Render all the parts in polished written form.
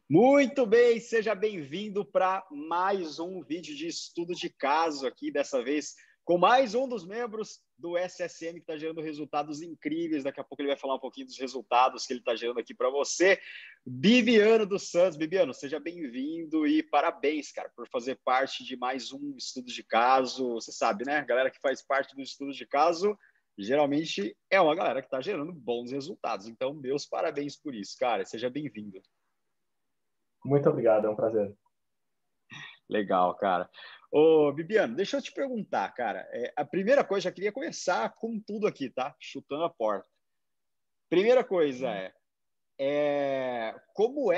Muito bem, seja bem-vindo para mais um vídeo de estudo de caso aqui, dessa vez com mais um dos membros do SSM que está gerando resultados incríveis. Daqui a pouco ele vai falar um pouquinho dos resultados que ele está gerando aqui para você. Bibiano dos Santos. Bibiano, seja bem-vindo e parabéns, cara, por fazer parte de mais um estudo de caso. Você sabe, né? A galera que faz parte do estudo de caso geralmente é uma galera que está gerando bons resultados. Então, meus parabéns por isso, cara. Seja bem-vindo. Muito obrigado, é um prazer. Legal, cara. Ô, Bibiano, deixa eu te perguntar, cara. A primeira coisa, já queria começar com tudo aqui, tá? Chutando a porta. Primeira coisa como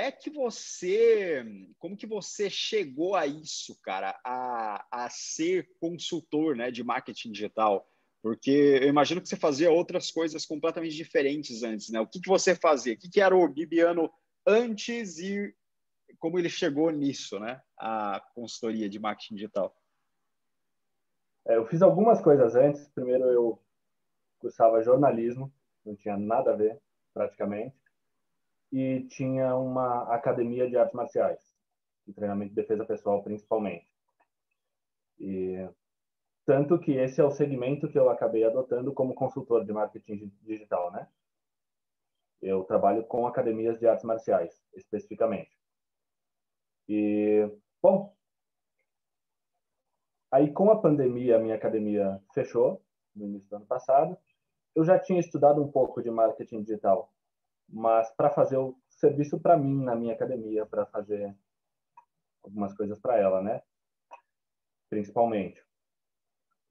que você chegou a isso, cara, a ser consultor, né, de marketing digital? Porque eu imagino que você fazia outras coisas completamente diferentes antes, né? O que você fazia? O que era o Bibiano antes e como ele chegou nisso, né? A consultoria de marketing digital. Eu fiz algumas coisas antes. Primeiro, eu cursava jornalismo, não tinha nada a ver, praticamente. E tinha uma academia de artes marciais, de treinamento de defesa pessoal, principalmente. E tanto que esse é o segmento que eu acabei adotando como consultor de marketing digital, né? Eu trabalho com academias de artes marciais, especificamente. E, bom, aí com a pandemia, a minha academia fechou no início do ano passado. Eu já tinha estudado um pouco de marketing digital, mas para fazer o serviço para mim na minha academia, para fazer algumas coisas para ela, né? Principalmente.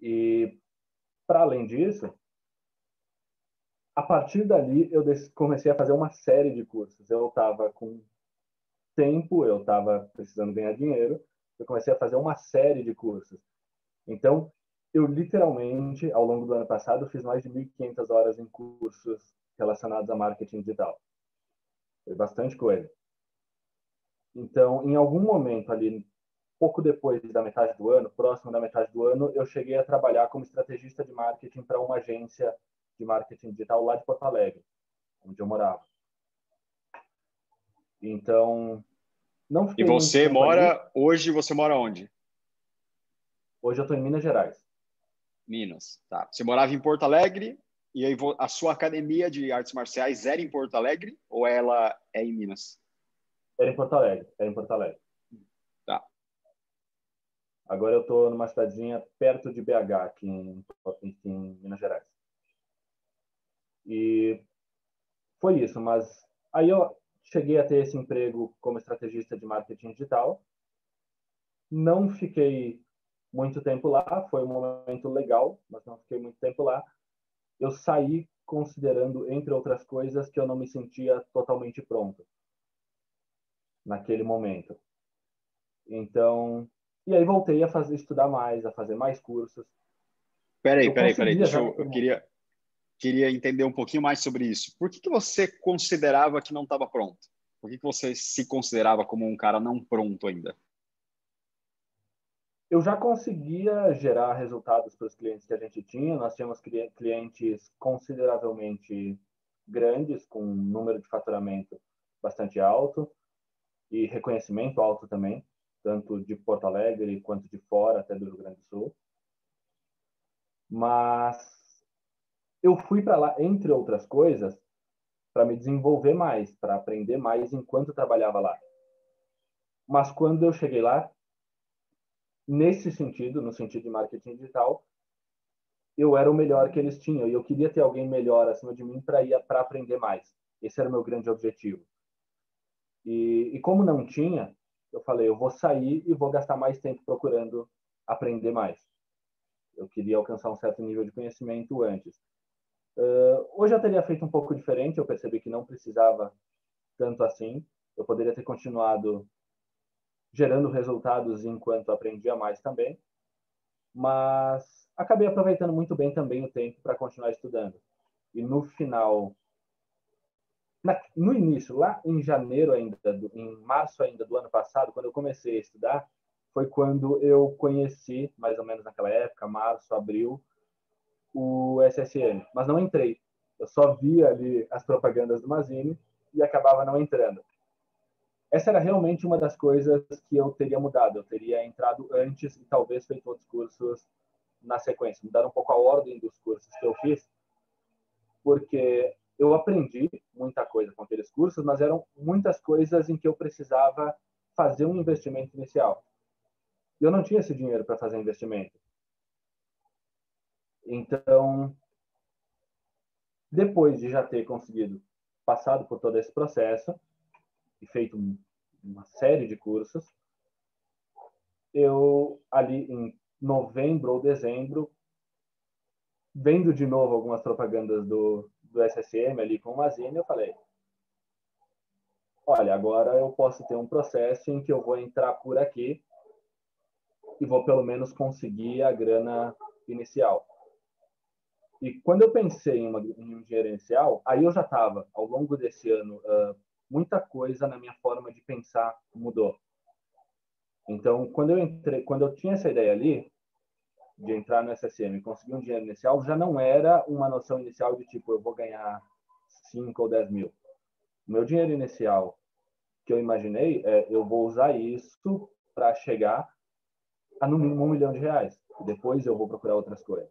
E para além disso, a partir dali eu comecei a fazer uma série de cursos. Eu estava com tempo, eu estava precisando ganhar dinheiro, eu comecei a fazer uma série de cursos. Então, eu literalmente, ao longo do ano passado, fiz mais de 1.500 horas em cursos relacionados a marketing digital. Foi bastante coisa. Então, em algum momento ali, pouco depois da metade do ano, próximo da metade do ano, eu cheguei a trabalhar como estrategista de marketing para uma agência de marketing digital lá de Porto Alegre, onde eu morava. Então, não E fiquei muito você tempo ali. hoje você mora onde? Hoje eu estou em Minas Gerais. Minas, tá. Você morava em Porto Alegre e aí a sua academia de artes marciais era em Porto Alegre ou ela é em Minas? Era em Porto Alegre, era em Porto Alegre. Tá. Agora eu estou numa cidadezinha perto de BH, aqui em Minas Gerais. E foi isso, mas aí eu cheguei a ter esse emprego como estrategista de marketing digital. Não fiquei muito tempo lá, foi um momento legal, mas não fiquei muito tempo lá. Eu saí considerando, entre outras coisas, que eu não me sentia totalmente pronto naquele momento. Então, e aí voltei a estudar mais, a fazer mais cursos. Peraí, Eu peraí, peraí. conseguia já Eu naquele queria entender um pouquinho mais sobre isso. Por que você considerava que não estava pronto? Por que você se considerava como um cara não pronto ainda? eu já conseguia gerar resultados para os clientes que a gente tinha. Nós tínhamos clientes consideravelmente grandes, com um número de faturamento bastante alto e reconhecimento alto também, tanto de Porto Alegre quanto de fora, até do Rio Grande do Sul. Mas eu fui para lá, entre outras coisas, para me desenvolver mais, para aprender mais enquanto trabalhava lá. Mas quando eu cheguei lá, nesse sentido, no sentido de marketing digital, eu era o melhor que eles tinham e eu queria ter alguém melhor acima de mim para aprender mais. Esse era o meu grande objetivo. E como não tinha, eu falei, eu vou sair e vou gastar mais tempo procurando aprender mais. Eu queria alcançar um certo nível de conhecimento antes. Hoje eu teria feito um pouco diferente, eu percebi que não precisava tanto assim. Eu poderia ter continuado gerando resultados enquanto aprendia mais também, mas acabei aproveitando muito bem também o tempo para continuar estudando. E no final, no início, lá em janeiro ainda, em março ainda do ano passado, quando eu comecei a estudar, foi quando eu conheci, mais ou menos naquela época, março, abril, o SSM, mas não entrei. Eu só via ali as propagandas do Mazini e acabava não entrando. essa era realmente uma das coisas que eu teria mudado. Eu teria entrado antes e talvez feito outros cursos na sequência. Mudar um pouco a ordem dos cursos que eu fiz, porque eu aprendi muita coisa com aqueles cursos, mas eram muitas coisas em que eu precisava fazer um investimento inicial. E eu não tinha esse dinheiro para fazer investimento. Então, depois de já ter conseguido passado por todo esse processo e feito uma série de cursos, eu ali em novembro ou dezembro, vendo de novo algumas propagandas do SSM ali com o Mazini, eu falei, olha, agora eu posso ter um processo em que eu vou entrar por aqui e vou pelo menos conseguir a grana inicial. E quando eu pensei em um dinheiro inicial, aí eu já estava, ao longo desse ano, muita coisa na minha forma de pensar mudou. Então, quando eu tinha essa ideia ali, de entrar no SSM e conseguir um dinheiro inicial, já não era uma noção inicial de tipo, eu vou ganhar 5 ou 10 mil. O meu dinheiro inicial que eu imaginei eu vou usar isso para chegar a no mínimo R$1 milhão. E depois eu vou procurar outras coisas.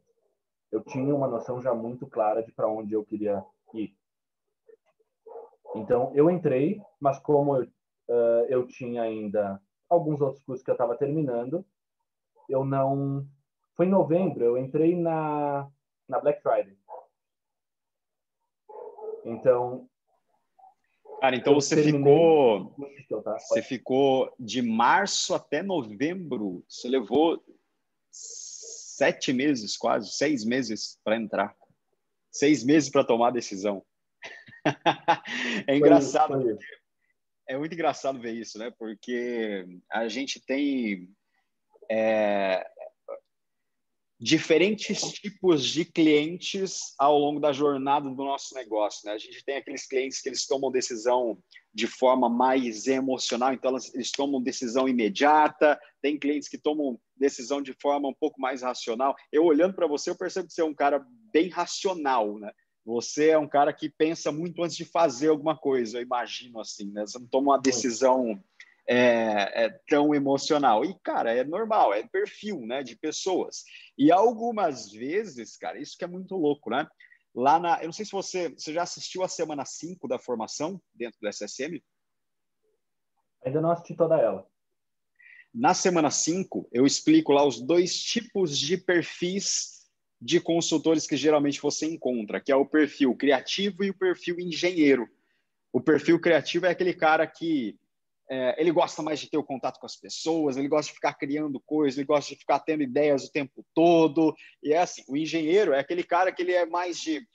Eu tinha uma noção já muito clara de para onde eu queria ir. Então, eu entrei, mas como eu tinha ainda alguns outros cursos que eu estava terminando, eu não... Foi em novembro, eu entrei na Black Friday. Então... Cara, então você ficou de março até novembro, você levou 7 meses, quase 6 meses para entrar, 6 meses para tomar a decisão. É engraçado, é muito engraçado ver isso, né? Porque a gente tem diferentes tipos de clientes ao longo da jornada do nosso negócio, né? A gente tem aqueles clientes que eles tomam decisão de forma mais emocional, então eles tomam decisão imediata. Tem clientes que tomam decisão de forma um pouco mais racional. Eu olhando para você, eu percebo que você é um cara bem racional, né? Você é um cara que pensa muito antes de fazer alguma coisa, eu imagino assim, né? Você não toma uma decisão tão emocional. E, cara, é normal, é perfil, né, de pessoas. E algumas vezes, cara, isso que é muito louco, né? Eu não sei se você já assistiu a semana 5 da formação dentro do SSM? Ainda não assisti toda ela. Na semana 5, eu explico lá os 2 tipos de perfis de consultores que geralmente você encontra, que é o perfil criativo e o perfil engenheiro. O perfil criativo é aquele cara que ele gosta mais de ter o contato com as pessoas, ele gosta de ficar criando coisas, ele gosta de ficar tendo ideias o tempo todo. E é assim, o engenheiro é aquele cara que ele é mais de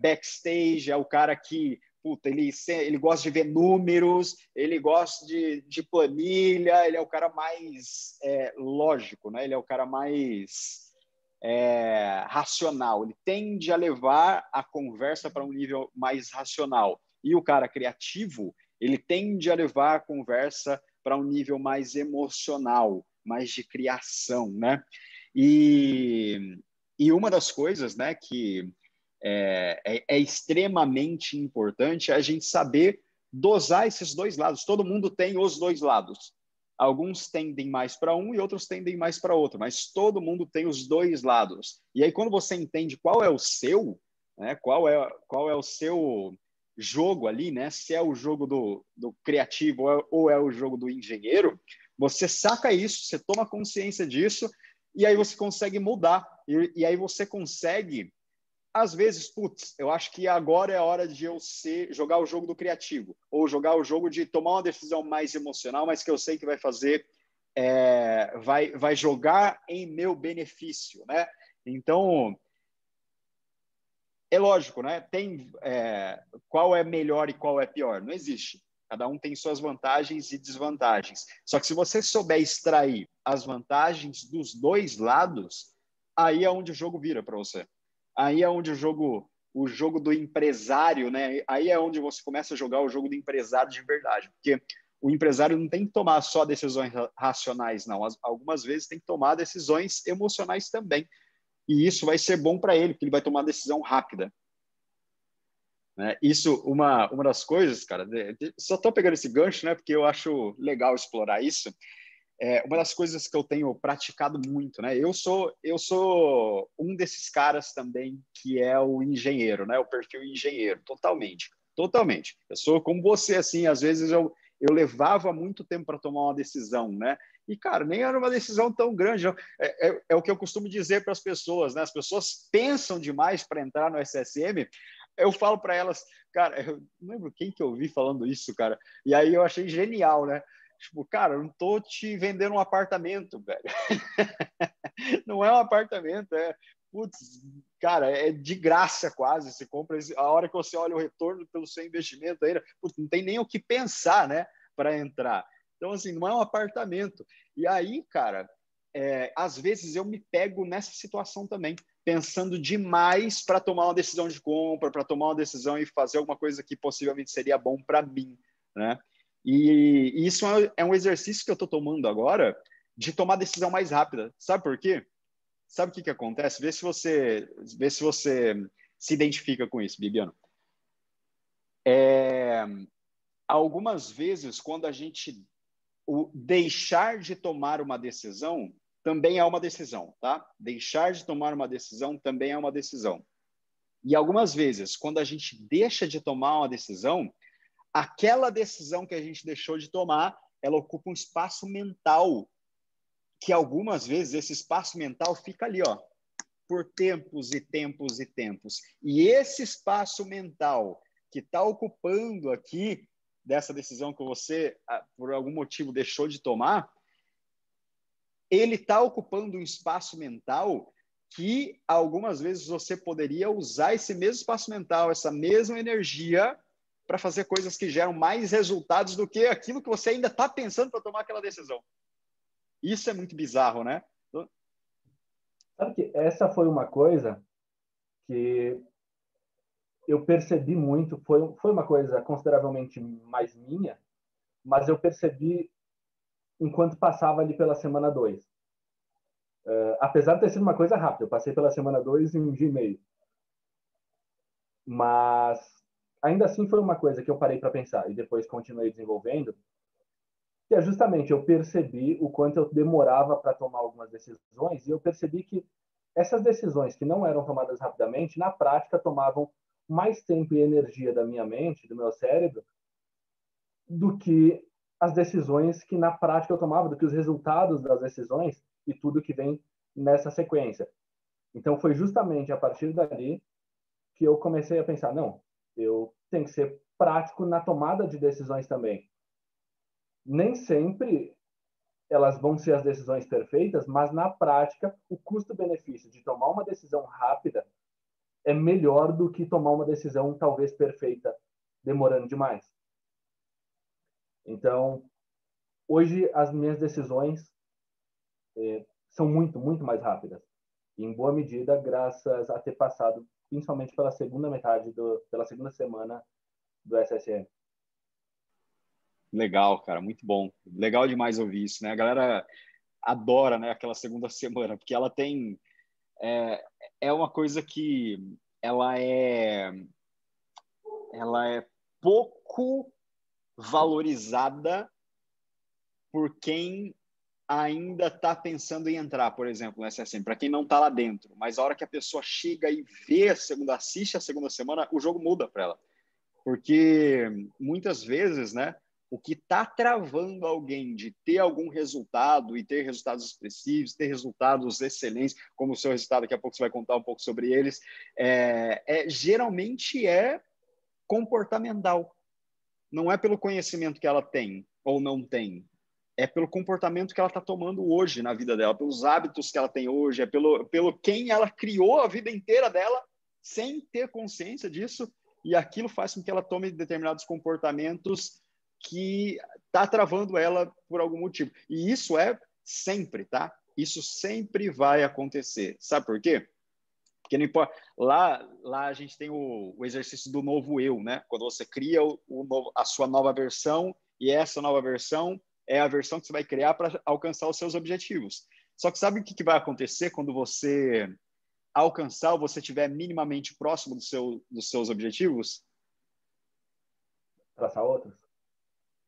backstage, é o cara que ele gosta de ver números, ele gosta de planilha, ele é o cara mais lógico, né? Ele é o cara mais racional, ele tende a levar a conversa para um nível mais racional. E o cara criativo, ele tende a levar a conversa para um nível mais emocional, mais de criação, né? E uma das coisas, né, que é extremamente importante é a gente saber dosar esses 2 lados. Todo mundo tem os 2 lados. Alguns tendem mais para um e outros tendem mais para outro, mas todo mundo tem os 2 lados. E aí, quando você entende qual é o seu, né, qual é o seu jogo ali, né? Se é o jogo do criativo ou é o jogo do engenheiro, você saca isso, você toma consciência disso e aí você consegue mudar. E aí você consegue, às vezes, eu acho que agora é a hora de eu jogar o jogo do criativo ou jogar o jogo de tomar uma decisão mais emocional, mas que eu sei que vai fazer, vai jogar em meu benefício, né? Então, é lógico, né? Qual é melhor e qual é pior? Não existe. Cada um tem suas vantagens e desvantagens. Só que se você souber extrair as vantagens dos 2 lados, aí é onde o jogo vira para você. Aí é onde o jogo do empresário, né? Aí é onde você começa a jogar o jogo do empresário de verdade. Porque o empresário não tem que tomar só decisões racionais, não. Algumas vezes tem que tomar decisões emocionais também. E isso vai ser bom para ele, porque ele vai tomar decisão rápida. né? Isso, uma das coisas, cara, só estou pegando esse gancho, né, porque eu acho legal explorar isso. Uma das coisas que eu tenho praticado muito, né? Eu sou um desses caras também que é o engenheiro, né? O perfil engenheiro, totalmente, totalmente. Eu sou como você, assim, às vezes eu levava muito tempo para tomar uma decisão, né? E, cara, nem era uma decisão tão grande. É o que eu costumo dizer para as pessoas, né? As pessoas pensam demais para entrar no SSM. Eu falo para elas, cara, eu não lembro quem que eu vi falando isso, cara. E aí eu achei genial, né? Tipo, cara, eu não tô te vendendo um apartamento, velho. Não é um apartamento, putz, cara, é de graça quase. Você compra, a hora que você olha o retorno pelo seu investimento aí, putz, não tem nem o que pensar, né, para entrar. Então, assim, não é um apartamento. E aí, cara, às vezes eu me pego nessa situação também, pensando demais para tomar uma decisão de compra, para tomar uma decisão e fazer alguma coisa que possivelmente seria bom para mim, né? E isso é um exercício que eu estou tomando agora de tomar decisão mais rápida. Sabe por quê? Sabe o que acontece? Vê se você se identifica com isso, Bibiano. Algumas vezes, quando a gente deixar de tomar uma decisão, também é uma decisão, tá? Deixar de tomar uma decisão também é uma decisão. E algumas vezes, quando a gente deixa de tomar uma decisão, aquela decisão que a gente deixou de tomar, ela ocupa um espaço mental, que algumas vezes esse espaço mental fica ali, ó, por tempos e tempos e tempos. E esse espaço mental que está ocupando aqui dessa decisão que você, por algum motivo, deixou de tomar, ele está ocupando um espaço mental que algumas vezes você poderia usar esse mesmo espaço mental, essa mesma energia para fazer coisas que geram mais resultados do que aquilo que você ainda está pensando para tomar aquela decisão. Isso é muito bizarro, né? Sabe que essa foi uma coisa que eu percebi muito, foi uma coisa consideravelmente mais minha, mas eu percebi enquanto passava ali pela semana 2. Apesar de ter sido uma coisa rápida, eu passei pela semana 2 em um dia e meio. Mas ainda assim foi uma coisa que eu parei para pensar e depois continuei desenvolvendo, que é justamente eu percebi o quanto eu demorava para tomar algumas decisões e eu percebi que essas decisões que não eram tomadas rapidamente, na prática tomavam mais tempo e energia da minha mente, do meu cérebro, do que as decisões que na prática eu tomava, do que os resultados das decisões e tudo que vem nessa sequência. Então foi justamente a partir dali que eu comecei a pensar, não, eu tenho que ser prático na tomada de decisões também. Nem sempre elas vão ser as decisões perfeitas, mas na prática o custo-benefício de tomar uma decisão rápida é melhor do que tomar uma decisão talvez perfeita demorando demais. Então, hoje as minhas decisões são muito, muito mais rápidas. E em boa medida, graças a ter passado, principalmente pela segunda metade, pela segunda semana do SSM. Legal, cara, muito bom. Legal demais ouvir isso, né? A galera adora, né, aquela segunda semana, porque ela tem... É uma coisa que ela é pouco valorizada por quem ainda está pensando em entrar, por exemplo, no SSM, para quem não está lá dentro. Mas a hora que a pessoa chega e vê assiste a segunda semana, o jogo muda para ela. Porque muitas vezes, né, o que está travando alguém de ter algum resultado e ter resultados expressivos, ter resultados excelentes, como o seu resultado, daqui a pouco você vai contar um pouco sobre eles, geralmente é comportamental. Não é pelo conhecimento que ela tem ou não tem, é pelo comportamento que ela está tomando hoje na vida dela, pelos hábitos que ela tem hoje, é pelo quem ela criou a vida inteira dela sem ter consciência disso, e aquilo faz com que ela tome determinados comportamentos que tá travando ela por algum motivo. E isso é sempre, tá? Isso sempre vai acontecer. Sabe por quê? Porque não importa. Lá a gente tem o exercício do novo eu, né? Quando você cria a sua nova versão, e essa nova versão é a versão que você vai criar para alcançar os seus objetivos. Só que sabe o que vai acontecer quando você alcançar ou você estiver minimamente próximo dos seus objetivos? traçar outros.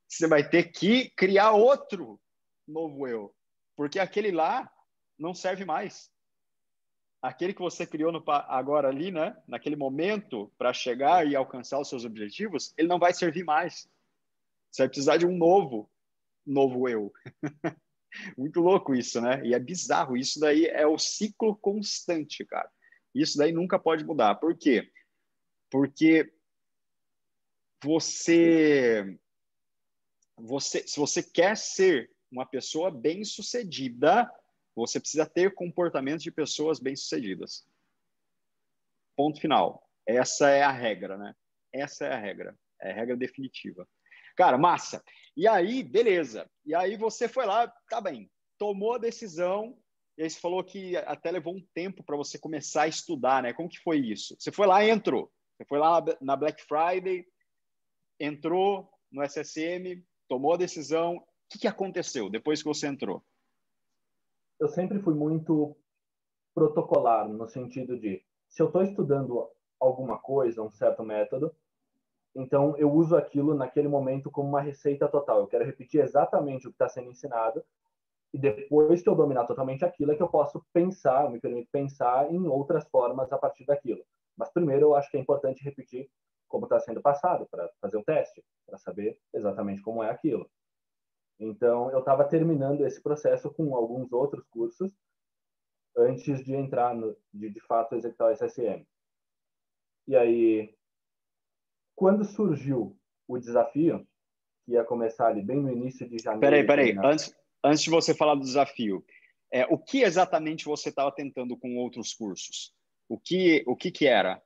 Você vai ter que criar outro novo eu, porque aquele lá não serve mais. Aquele que você criou agora ali, né, naquele momento, para chegar e alcançar os seus objetivos, ele não vai servir mais. Você vai precisar de um novo eu. Muito louco isso, né? E é bizarro. Isso daí é o ciclo constante, cara. Isso daí nunca pode mudar. Por quê? Porque se você quer ser uma pessoa bem-sucedida, você precisa ter comportamentos de pessoas bem-sucedidas. Ponto final. Essa é a regra, né? Essa é a regra. É a regra definitiva. Cara, massa. E aí, beleza. E aí você foi lá, tá bem. Tomou a decisão, e aí você falou que até levou um tempo para você começar a estudar, né? Como que foi isso? Você foi lá e entrou. Você foi lá na Black Friday, entrou no SSM, tomou a decisão. O que aconteceu depois que você entrou? Eu sempre fui muito protocolar, no sentido de, se eu estou estudando alguma coisa, um certo método, então eu uso aquilo naquele momento como uma receita total. Eu quero repetir exatamente o que está sendo ensinado, e depois que eu dominar totalmente aquilo, é que eu posso pensar, me permito pensar em outras formas a partir daquilo. Mas primeiro eu acho que é importante repetir como está sendo passado, para fazer o teste, para saber exatamente como é aquilo. Então, eu estava terminando esse processo com alguns outros cursos antes de entrar, de fato, executar o SSM. E aí, quando surgiu o desafio, que ia começar ali bem no início de janeiro e Peraí. terminar... Antes de você falar do desafio, o que exatamente você estava tentando com outros cursos? O que era?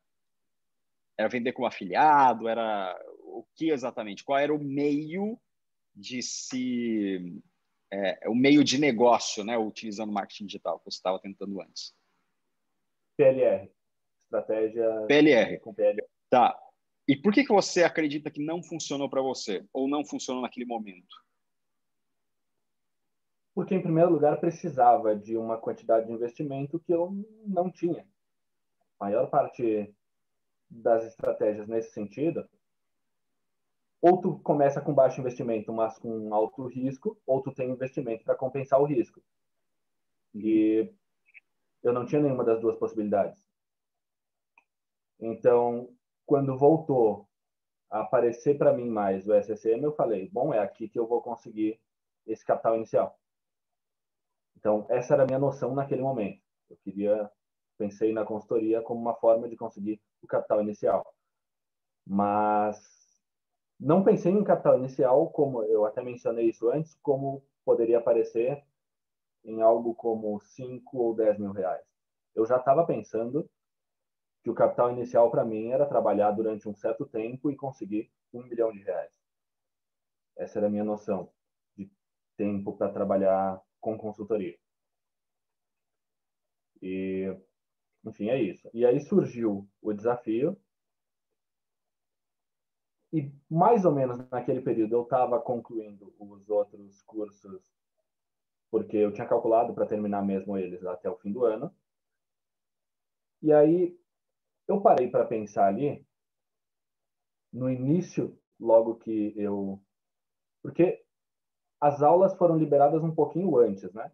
Era vender como afiliado? Era o que exatamente? Qual era o meio de se o meio de negócio, né, utilizando marketing digital que você estava tentando antes? PLR, estratégia PLR. com PLR. Tá. E por que você acredita que não funcionou para você ou não funcionou naquele momento? Porque, em primeiro lugar, precisava de uma quantidade de investimento que eu não tinha. A maior parte das estratégias nesse sentido, ou tu começa com baixo investimento, mas com alto risco, ou tu tem investimento para compensar o risco. E eu não tinha nenhuma das duas possibilidades. Então, quando voltou a aparecer para mim mais o SSM, eu falei, bom, é aqui que eu vou conseguir esse capital inicial. Então, essa era a minha noção naquele momento. Pensei na consultoria como uma forma de conseguir o capital inicial. Mas não pensei em capital inicial, como eu até mencionei isso antes, como poderia aparecer em algo como 5 ou 10 mil reais. Eu já estava pensando que o capital inicial para mim era trabalhar durante um certo tempo e conseguir R$ 1 milhão. Essa era a minha noção de tempo para trabalhar com consultoria. E, enfim, é isso. E aí surgiu o desafio. E mais ou menos naquele período eu estava concluindo os outros cursos, porque eu tinha calculado para terminar mesmo eles até o fim do ano. E aí eu parei para pensar ali, no início, logo que eu... Porque as aulas foram liberadas um pouquinho antes, né?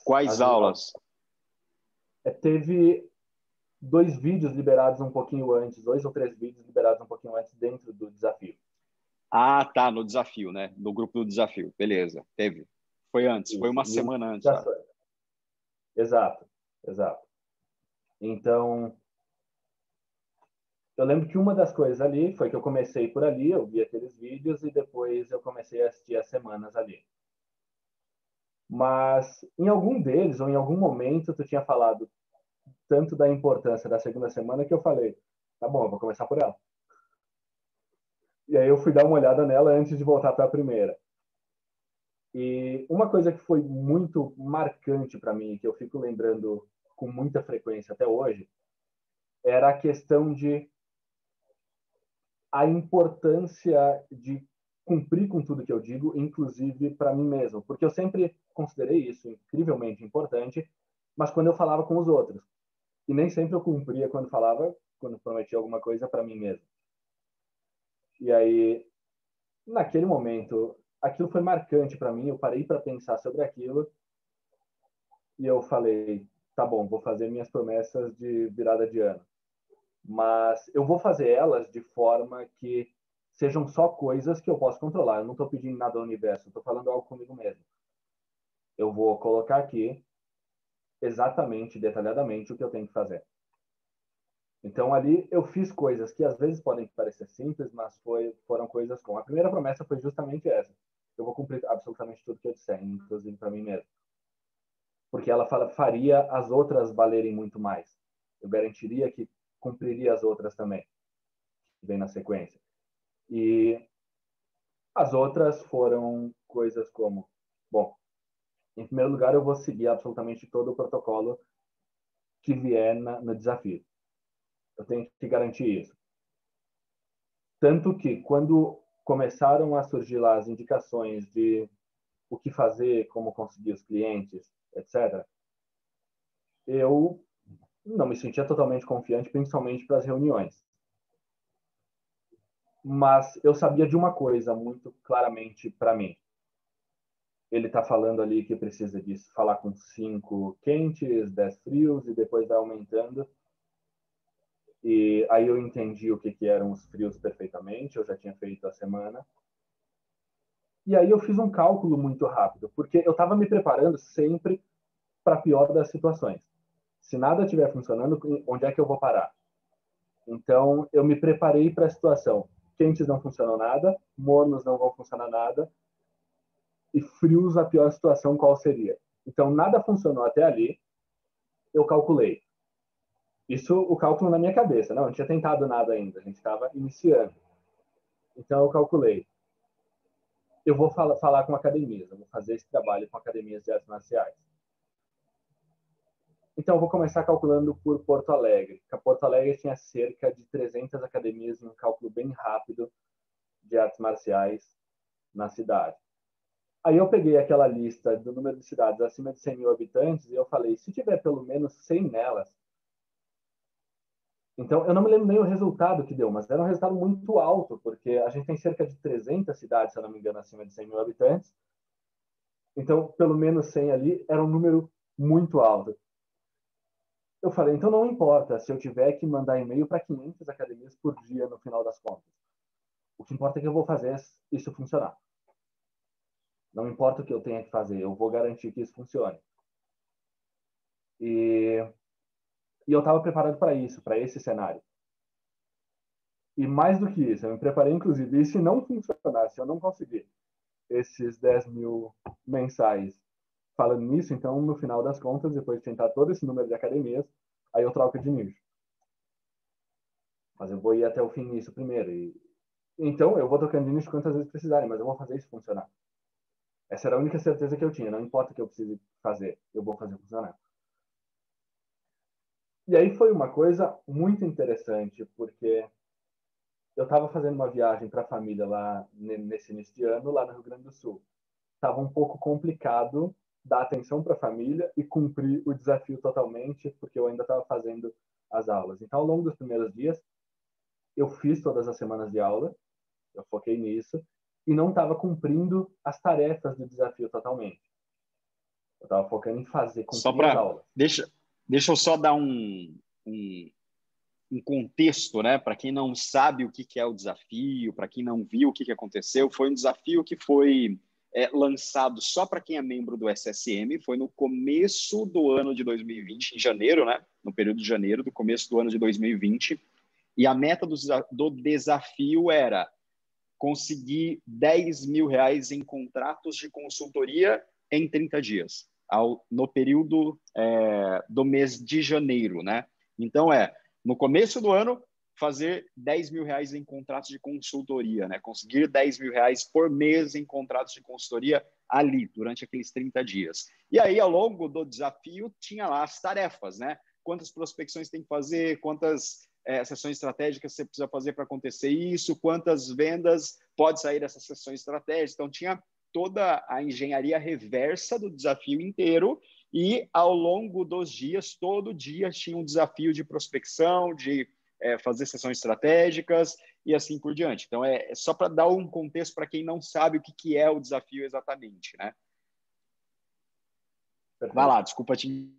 Quais aulas? Teve 2 vídeos liberados um pouquinho antes, 2 ou 3 vídeos liberados um pouquinho antes dentro do desafio. Ah, tá, no desafio, né? No grupo do desafio. Beleza, teve. Foi antes, foi Isso. uma semana antes, sabe? Exato, exato. Então, eu lembro que uma das coisas ali foi que eu comecei por ali, eu vi aqueles vídeos e depois eu comecei a assistir as semanas ali. Mas em algum deles, ou em algum momento, tu tinha falado tanto da importância da segunda semana que eu falei, tá bom, eu vou começar por ela. E aí eu fui dar uma olhada nela antes de voltar para a primeira. E uma coisa que foi muito marcante para mim, que eu fico lembrando com muita frequência até hoje, era a questão de a importância de cumprir com tudo que eu digo, inclusive para mim mesmo, porque eu sempre considerei isso incrivelmente importante, mas quando eu falava com os outros. E nem sempre eu cumpria quando prometia alguma coisa para mim mesmo. E aí, naquele momento, aquilo foi marcante para mim. Eu parei para pensar sobre aquilo e eu falei, tá bom, vou fazer minhas promessas de virada de ano. Mas eu vou fazer elas de forma que sejam só coisas que eu posso controlar. Eu não estou pedindo nada ao universo, estou falando algo comigo mesmo. Eu vou colocar aqui exatamente, detalhadamente, o que eu tenho que fazer. Então, ali eu fiz coisas que às vezes podem parecer simples, mas foram coisas como... A primeira promessa foi justamente essa. Eu vou cumprir absolutamente tudo que eu disser, inclusive para mim mesmo. Porque ela faria as outras valerem muito mais. Eu garantiria que cumpriria as outras também, que vem na sequência. E as outras foram coisas como... Bom, em primeiro lugar, eu vou seguir absolutamente todo o protocolo que vier no desafio. Eu tenho que garantir isso. Tanto que, quando começaram a surgir lá as indicações de o que fazer, como conseguir os clientes, etc., eu não me sentia totalmente confiante, principalmente para as reuniões. Mas eu sabia de uma coisa muito claramente para mim. Ele está falando ali que precisa disso, falar com 5 quentes, 10 frios, e depois vai aumentando. E aí eu entendi o que eram os frios perfeitamente, eu já tinha feito a semana. E aí eu fiz um cálculo muito rápido, porque eu estava me preparando sempre para a pior das situações. Se nada estiver funcionando, onde é que eu vou parar? Então, eu me preparei para a situação. Quentes não funcionam nada, mornos não vão funcionar nada, e frios, a pior situação, qual seria? Então, nada funcionou até ali, eu calculei. Isso, o cálculo na minha cabeça, não tinha tentado nada ainda, a gente estava iniciando. Então, eu calculei. Eu vou falar com academias, eu vou fazer esse trabalho com academias de artes marciais. Então, eu vou começar calculando por Porto Alegre. Porto Alegre tinha cerca de 300 academias, em um cálculo bem rápido de artes marciais na cidade. Aí eu peguei aquela lista do número de cidades acima de 100 mil habitantes e eu falei, se tiver pelo menos 100 nelas... Então, eu não me lembro nem o resultado que deu, mas era um resultado muito alto, porque a gente tem cerca de 300 cidades, se eu não me engano, acima de 100 mil habitantes. Então, pelo menos 100 ali era um número muito alto. Eu falei, então não importa se eu tiver que mandar e-mail para 500 academias por dia no final das contas. O que importa é que eu vou fazer isso funcionar. Não importa o que eu tenha que fazer, eu vou garantir que isso funcione. E eu estava preparado para isso, para esse cenário. E mais do que isso, eu me preparei, inclusive, e se não funcionar, se eu não conseguir esses 10 mil mensais falando nisso, então, no final das contas, depois de tentar todo esse número de academias, aí eu troco de nicho. Mas eu vou ir até o fim nisso primeiro. Então, eu vou tocando de nicho quantas vezes precisarem, mas eu vou fazer isso funcionar. Essa era a única certeza que eu tinha. Não importa o que eu precise fazer, eu vou fazer funcionar. E aí foi uma coisa muito interessante, porque eu estava fazendo uma viagem para a família lá nesse início de ano, lá no Rio Grande do Sul. Estava um pouco complicado dar atenção para a família e cumprir o desafio totalmente, porque eu ainda estava fazendo as aulas. Então, ao longo dos primeiros dias, eu fiz todas as semanas de aula, eu foquei nisso, e não estava cumprindo as tarefas do desafio totalmente. Eu estava focando em Só cumprir as para... aulas. Deixa eu só dar um contexto, né? Para quem não sabe o que é o desafio, para quem não viu o que aconteceu, foi um desafio que foi lançado só para quem é membro do SSM, foi no começo do ano de 2020, em janeiro, né? No período de janeiro, do começo do ano de 2020, e a meta do desafio era conseguir 10 mil reais em contratos de consultoria em 30 dias, no período do mês de janeiro, né? Então, no começo do ano, fazer 10 mil reais em contratos de consultoria, né? Conseguir 10 mil reais por mês em contratos de consultoria ali, durante aqueles 30 dias. E aí, ao longo do desafio, tinha lá as tarefas, né? Quantas prospecções tem que fazer, quantas sessões estratégicas você precisa fazer para acontecer isso, quantas vendas pode sair dessas sessões estratégicas. Então, tinha toda a engenharia reversa do desafio inteiro E, ao longo dos dias, todo dia tinha um desafio de prospecção, de fazer sessões estratégicas e assim por diante. Então, é só para dar um contexto para quem não sabe o que é o desafio exatamente, né? Perfeito. Vai lá, desculpa te...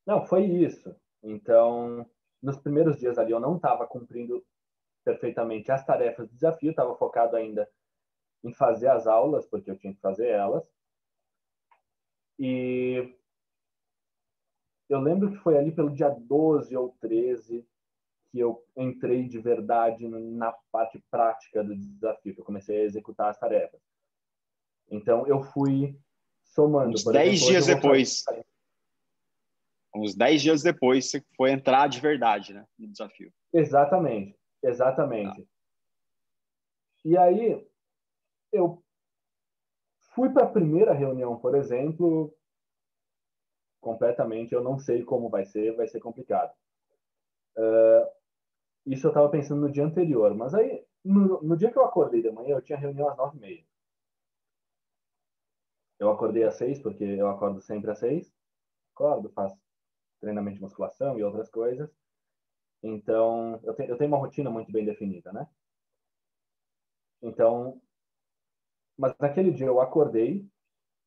Não, foi isso. Então, nos primeiros dias ali, eu não estava cumprindo perfeitamente as tarefas do desafio, estava focado ainda em fazer as aulas, porque eu tinha que fazer elas. E eu lembro que foi ali pelo dia 12 ou 13 que eu entrei de verdade na parte prática do desafio, que eu comecei a executar as tarefas. Então, eu fui somando. Uns Por 10 exemplo, hoje dias eu vou fazer... depois. Uns 10 dias depois, você foi entrar de verdade, né, no desafio. Exatamente, exatamente. Tá. E aí, eu fui para a primeira reunião, por exemplo, completamente, eu não sei como vai ser complicado. Isso eu estava pensando no dia anterior, mas aí, no dia que eu acordei de manhã, eu tinha reunião às 9h30. Eu acordei às 6, porque eu acordo sempre às 6. Acordo, faço treinamento de musculação e outras coisas. Então, eu tenho uma rotina muito bem definida, né? Então, mas naquele dia eu acordei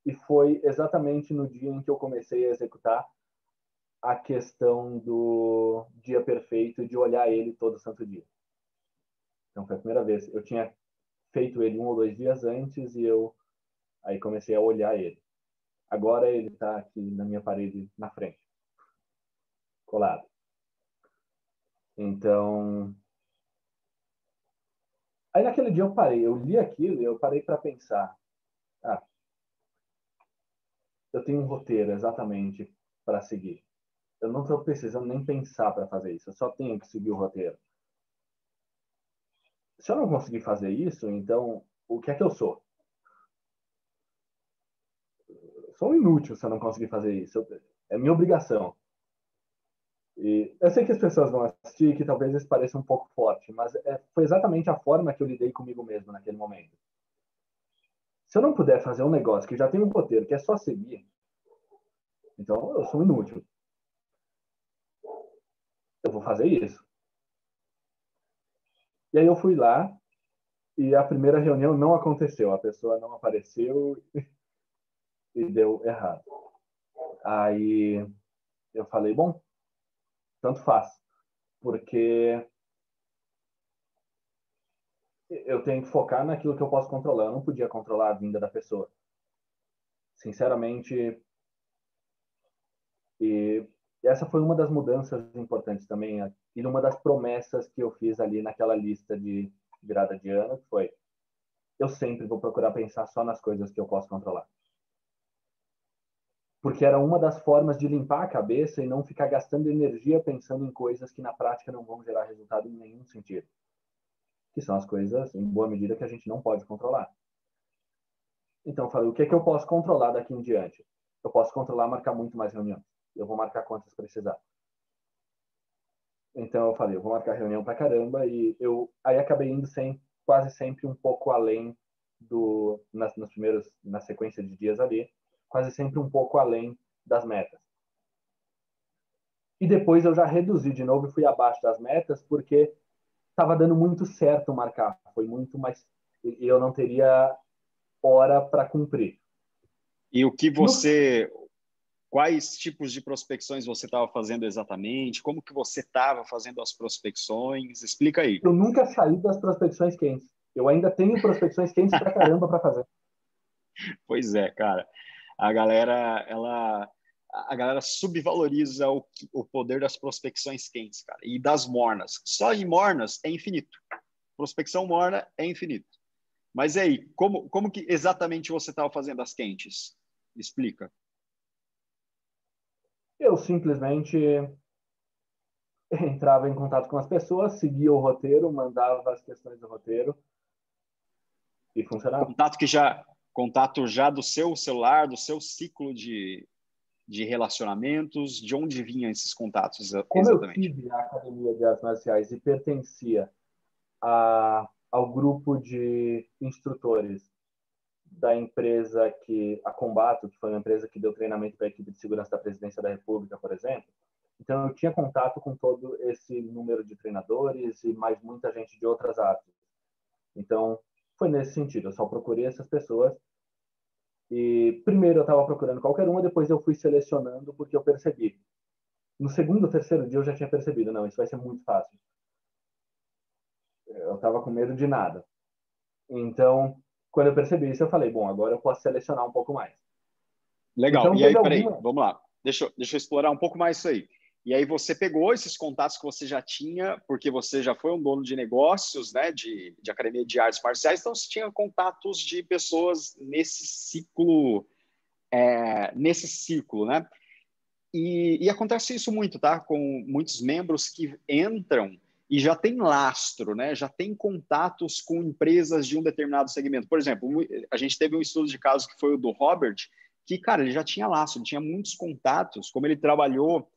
e foi exatamente no dia em que eu comecei a executar a questão do dia perfeito, de olhar ele todo santo dia. Então, foi a primeira vez. Eu tinha feito ele 1 ou 2 dias antes e eu aí comecei a olhar ele. Agora ele está aqui na minha parede, na frente, colado. Então, aí naquele dia eu parei, eu li aquilo e eu parei para pensar. Ah, eu tenho um roteiro exatamente para seguir. Eu não estou precisando nem pensar para fazer isso, eu só tenho que seguir o roteiro. Se eu não conseguir fazer isso, então o que é que eu sou? Eu sou um inútil se eu não conseguir fazer isso. É minha obrigação. E eu sei que as pessoas vão assistir, que talvez isso pareça um pouco forte, mas foi exatamente a forma que eu lidei comigo mesmo naquele momento. Se eu não puder fazer um negócio que já tem um roteiro, que é só seguir, então eu sou um inútil. Eu vou fazer isso. E aí eu fui lá e a primeira reunião não aconteceu. A pessoa não apareceu e deu errado. Aí eu falei, bom, tanto faz. Porque eu tenho que focar naquilo que eu posso controlar. Eu não podia controlar a vinda da pessoa. Sinceramente, e essa foi uma das mudanças importantes também, e uma das promessas que eu fiz ali naquela lista de virada de ano, que foi, eu sempre vou procurar pensar só nas coisas que eu posso controlar. Porque era uma das formas de limpar a cabeça e não ficar gastando energia pensando em coisas que na prática não vão gerar resultado em nenhum sentido. Que são as coisas, em boa medida, que a gente não pode controlar. Então eu falei, o que é que eu posso controlar daqui em diante? Eu posso controlar marcar muito mais reuniões. Eu vou marcar quantas precisar. Então eu falei, eu vou marcar reunião pra caramba e eu aí acabei indo quase sempre um pouco além nos primeiros, na sequência de dias ali, quase sempre um pouco além das metas. E depois eu já reduzi de novo e fui abaixo das metas porque estava dando muito certo marcar, foi muito mais e eu não teria hora para cumprir. E o que No, você... Quais tipos de prospecções você estava fazendo exatamente? Como que você estava fazendo as prospecções? Explica aí. eu nunca saí das prospecções quentes. Eu ainda tenho prospecções quentes pra caramba para fazer. Pois é, cara. A galera, a galera subvaloriza o poder das prospecções quentes, cara, e das mornas. Só em mornas é infinito. Prospecção morna é infinito. Mas e aí, como que exatamente você estava fazendo as quentes? Explica. Eu simplesmente entrava em contato com as pessoas, seguia o roteiro, mandava as questões do roteiro e funcionava. Contato já do seu celular, do seu ciclo de relacionamentos, de onde vinham esses contatos Como eu exatamente? tive a academia de artes marciais e pertencia ao grupo de instrutores da empresa a Combato, que foi uma empresa que deu treinamento para a equipe de segurança da Presidência da República, por exemplo. Então, eu tinha contato com todo esse número de treinadores e mais muita gente de outras áreas. Então, foi nesse sentido. Eu só procurei essas pessoas. E primeiro eu estava procurando qualquer uma, depois eu fui selecionando porque eu percebi. No segundo ou terceiro dia eu já tinha percebido, não, isso vai ser muito fácil. Eu estava com medo de nada. Então, quando eu percebi isso, eu falei, bom, agora eu posso selecionar um pouco mais. Legal. Então, E aí, teve peraí, alguma... vamos lá. Deixa eu explorar um pouco mais isso aí. E aí você pegou esses contatos que você já tinha, porque você já foi um dono de negócios, né, de academia de artes marciais, então você tinha contatos de pessoas nesse ciclo, né? E acontece isso muito, tá? Com muitos membros que entram e já tem lastro, né? Já tem contatos com empresas de um determinado segmento. Por exemplo, a gente teve um estudo de caso que foi o do Robert, que, cara, ele já tinha lastro, ele tinha muitos contatos, como ele trabalhou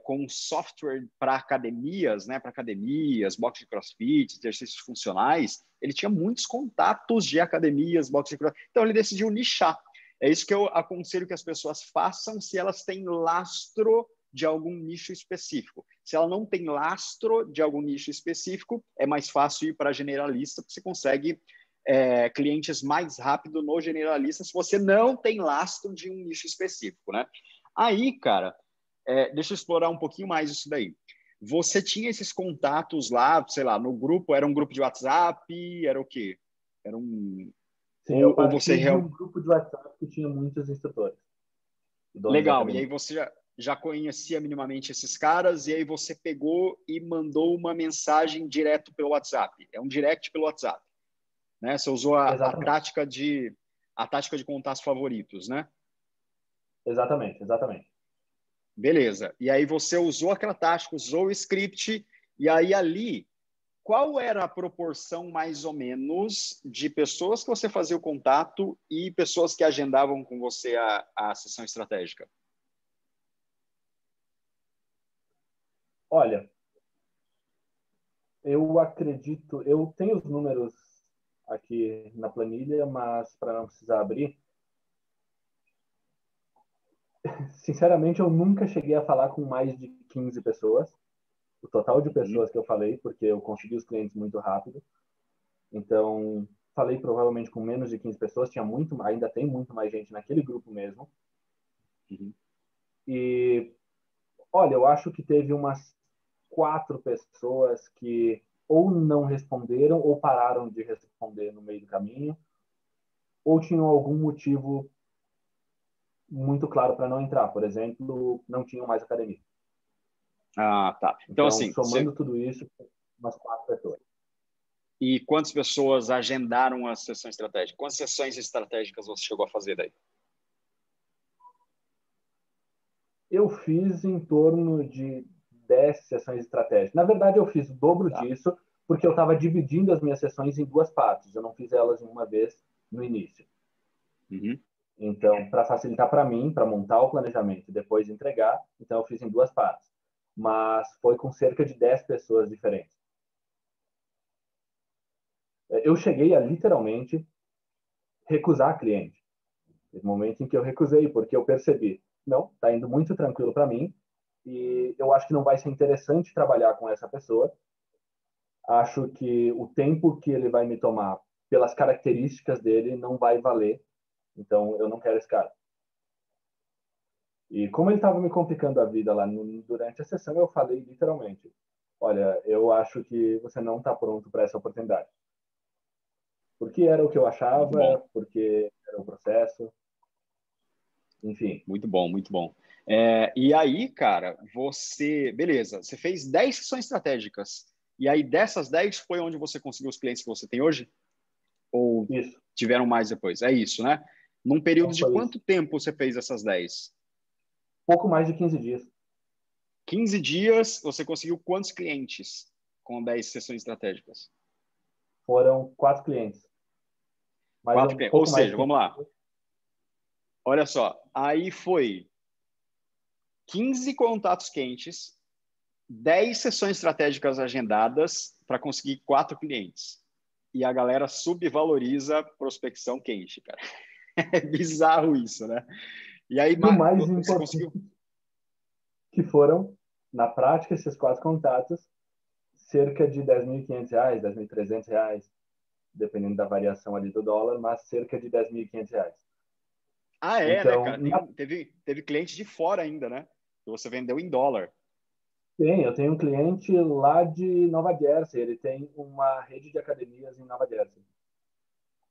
com software para academias, né? Para academias, box de crossfit, exercícios funcionais, ele tinha muitos contatos de academias, box de crossfit. Então, ele decidiu nichar. É isso que eu aconselho que as pessoas façam se elas têm lastro de algum nicho específico. Se ela não tem lastro de algum nicho específico, é mais fácil ir para generalista, porque você consegue clientes mais rápido no generalista se você não tem lastro de um nicho específico, né? Aí, cara, deixa eu explorar um pouquinho mais isso daí. Você tinha esses contatos lá, sei lá, no grupo, era um grupo de WhatsApp, era o quê? Era um... Sim, eu Ou você parti de um grupo de WhatsApp que tinha muitos instrutores e donos de Legal, e aí academia. você já conhecia minimamente esses caras, e aí você pegou e mandou uma mensagem direto pelo WhatsApp. É um direct pelo WhatsApp, né? Você usou a Exatamente. tática de contatos favoritos, né? Exatamente, exatamente. Beleza. E aí você usou aquela tática, usou o script, e aí ali, qual era a proporção mais ou menos de pessoas que você fazia o contato e pessoas que agendavam com você a sessão estratégica? Olha, eu acredito, eu tenho os números aqui na planilha, mas para não precisar abrir, sinceramente, eu nunca cheguei a falar com mais de 15 pessoas. O total de Uhum. pessoas que eu falei, porque eu consegui os clientes muito rápido. Então, falei provavelmente com menos de 15 pessoas. Tinha muito, ainda tem muito mais gente naquele grupo mesmo. Uhum. E, olha, eu acho que teve umas 4 pessoas que ou não responderam ou pararam de responder no meio do caminho, ou tinham algum motivo muito claro para não entrar. Por exemplo, não tinham mais academia. Ah, tá. Então, Então, assim, somando tudo isso, umas 4 pessoas. e quantas pessoas agendaram a sessão estratégica? Quantas sessões estratégicas você chegou a fazer daí? Eu fiz em torno de 10 sessões estratégicas. Na verdade, eu fiz o dobro Tá. disso, porque eu estava dividindo as minhas sessões em 2 partes. Eu não fiz elas em uma vez no início. Uhum. Então, para facilitar para mim, para montar o planejamento e depois entregar, então eu fiz em 2 partes. Mas foi com cerca de 10 pessoas diferentes. Eu cheguei a literalmente recusar cliente. Teve um momento em que eu recusei, porque eu percebi, não, está indo muito tranquilo para mim e eu acho que não vai ser interessante trabalhar com essa pessoa. Acho que o tempo que ele vai me tomar pelas características dele não vai valer. Então, eu não quero esse cara. E como ele estava me complicando a vida lá durante a sessão, eu falei literalmente: olha, eu acho que você não está pronto para essa oportunidade. Porque era o que eu Muito bom, achava, porque era o processo, enfim. muito bom, muito bom. E aí, cara, beleza, você fez 10 sessões estratégicas. E aí, dessas 10 foi onde você conseguiu os clientes que você tem hoje? Ou Isso. tiveram mais depois? É isso, né? Num período Então, de foi isso. quanto tempo você fez essas 10? Pouco mais de 15 dias. 15 dias, você conseguiu quantos clientes com 10 sessões estratégicas? Foram 4 clientes. Mais 4 um clientes. Ou pouco mais de seja, 15 vamos lá. dias. Olha só, aí foi 15 contatos quentes, 10 sessões estratégicas agendadas para conseguir 4 clientes. e a galera subvaloriza prospecção quente, cara. É bizarro isso, né? E aí, E o mais você importante, conseguiu... que foram, na prática, esses 4 contatos, cerca de R$ 10.500, R$ 10.300, dependendo da variação ali do dólar, mas cerca de R$ 10.500. Ah, é, né, Então, cara? Teve cliente de fora ainda, né? Que você vendeu em dólar. eu tenho um cliente lá de Nova Jersey, ele tem uma rede de academias em Nova Jersey.